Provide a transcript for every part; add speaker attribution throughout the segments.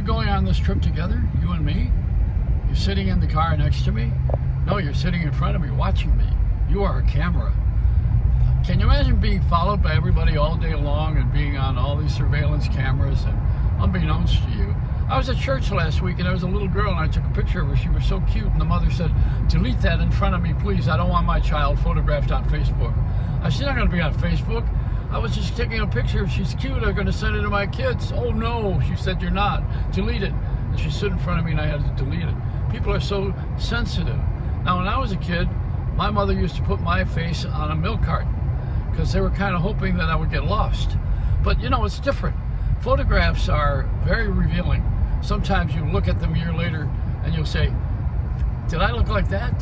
Speaker 1: going on this trip together, you and me? You're sitting in the car next to me? No, you're sitting in front of me watching me. You are a camera. Can you imagine being followed by everybody all day long and being on all these surveillance cameras and unbeknownst to you? I was at church last week and there was a little girl and I took a picture of her. She was so cute and the mother said, delete that in front of me, please. I don't want my child photographed on Facebook. I said, she's not going to be on Facebook. I was just taking a picture. If she's cute, I'm going to send it to my kids. Oh no, she said, you're not. Delete it. And she stood in front of me and I had to delete it. People are so sensitive. Now, when I was a kid, my mother used to put my face on a milk carton because they were kind of hoping that I would get lost. But you know, it's different. Photographs are very revealing. Sometimes you look at them a year later and you'll say, did I look like that?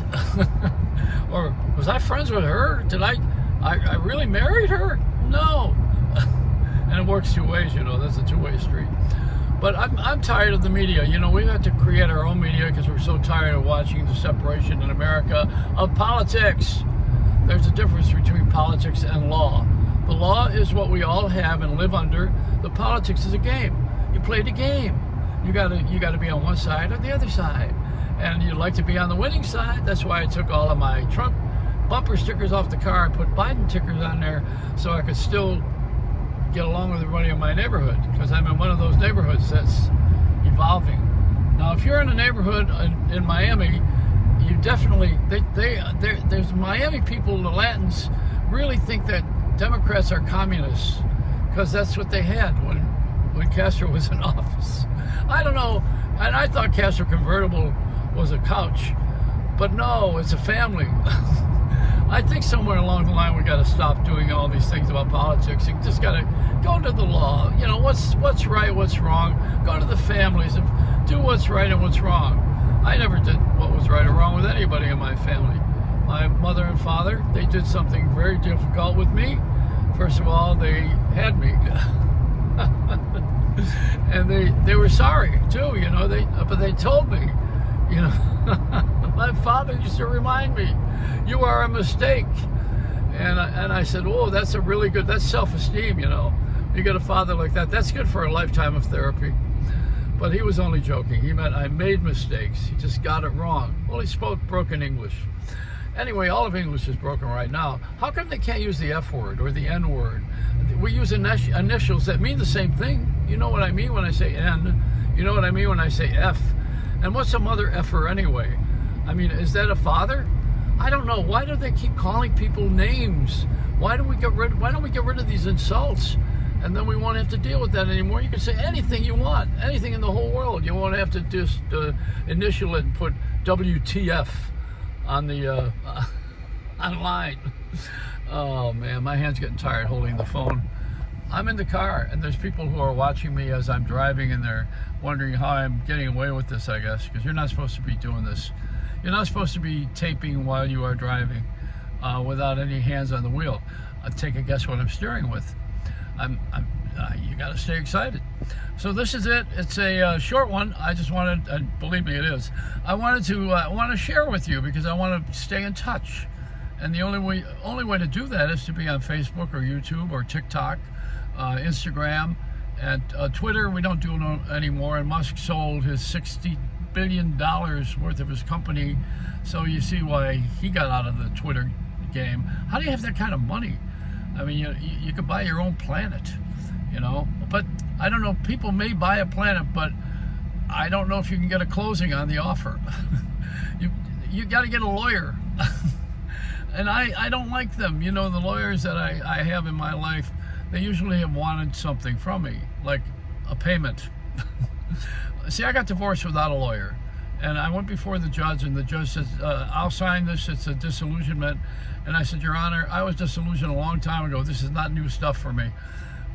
Speaker 1: Or was I friends with her? Did I really married her? No. And it works two ways, you know, that's a two-way street. But I'm tired of the media. You know, we've had to create our own media because we're so tired of watching the separation in America of politics. There's a difference between politics and law. The law is what we all have and live under. The politics is a game. You play the game. You gotta be on one side or the other side. And you'd like to be on the winning side. That's why I took all of my Trump bumper stickers off the car and put Biden stickers on there so I could still get along with everybody in my neighborhood, because I'm in one of those neighborhoods that's evolving. Now, if you're in a neighborhood in Miami, you definitely, there's Miami people, the Latins, really think that Democrats are communists, because that's what they had when Castro was in office. I don't know, and I thought Castro convertible was a couch, but no, it's a family. I think somewhere along the line we got to stop doing all these things about politics and just got to go to the law. You know, what's right, what's wrong. Go to the families and do what's right and what's wrong. I never did what was right or wrong with anybody in my family. My mother and father, they did something very difficult with me. First of all, they had me. And they were sorry too, you know, but they told me, you know, my father used to remind me, you are a mistake. And I said, oh, that's a really good, that's self-esteem, you know. You get a father like that, that's good for a lifetime of therapy. But he was only joking. He meant I made mistakes. He just got it wrong. Well, he spoke broken English. Anyway, all of English is broken right now. How come they can't use the F word or the N word? We use initials that mean the same thing. You know what I mean when I say N. You know what I mean when I say F. And what's a mother effer anyway? I mean, is that a father? I don't know. Why do they keep calling people names? Why don't we get rid of these insults? And then we won't have to deal with that anymore. You can say anything you want, anything in the whole world. You won't have to just initial it and put WTF on the online. Oh man, my hand's getting tired holding the phone. I'm in the car and there's people who are watching me as I'm driving and they're wondering how I'm getting away with this, I guess, because you're not supposed to be doing this. You're not supposed to be taping while you are driving without any hands on the wheel. Take a guess what I'm steering with. You got to stay excited. So this is it. It's a short one. I just wanted, believe me, it is. I wanted to share with you because I want to stay in touch. And the only way to do that is to be on Facebook or YouTube or TikTok, Instagram, and Twitter. We don't do no anymore. And Musk sold his $60 billion worth of his company. So you see why he got out of the Twitter game. How do you have that kind of money? I mean, you could buy your own planet, you know. But I don't know. People may buy a planet, but I don't know if you can get a closing on the offer. You got to get a lawyer. And I don't like them. You know, the lawyers that I have in my life, they usually have wanted something from me, like a payment. See, I got divorced without a lawyer. And I went before the judge, and the judge says, I'll sign this, it's a disillusionment. And I said, Your Honor, I was disillusioned a long time ago. This is not new stuff for me.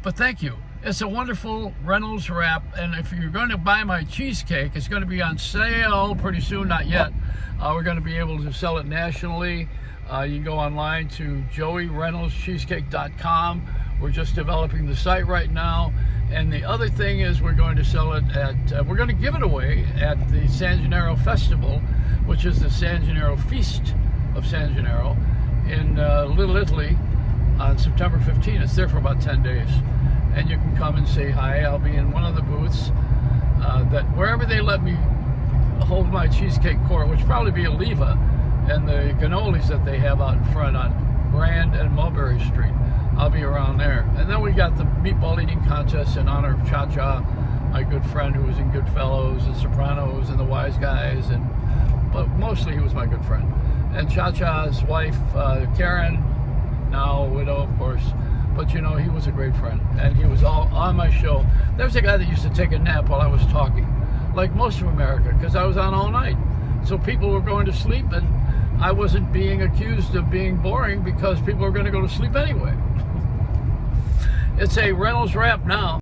Speaker 1: But thank you. It's a wonderful Reynolds wrap. And if you're going to buy my cheesecake, it's going to be on sale pretty soon, not yet. We're going to be able to sell it nationally. You can go online to joeyreynolds.cheesecake.com. We're just developing the site right now. And the other thing is we're going to sell it at, we're going to give it away at the San Gennaro Festival, which is the San Gennaro Feast of San Gennaro in Little Italy on September 15th. It's there for about 10 days. And you can come and say hi. I'll be in one of the booths. that wherever they let me hold my cheesecake court, which probably be Oliva, and the cannolis that they have out in front on Grand and Mulberry Street, I'll be around there. And then we got the meatball eating contest in honor of Cha-Cha, my good friend who was in Goodfellas and Sopranos and The Wise Guys, but mostly he was my good friend. And Cha-Cha's wife, Karen, now a widow, of course, but you know, he was a great friend, and he was all on my show. There was a guy that used to take a nap while I was talking, like most of America, because I was on all night. So people were going to sleep, and I wasn't being accused of being boring because people were going to go to sleep anyway. It's a Reynolds Wrap now.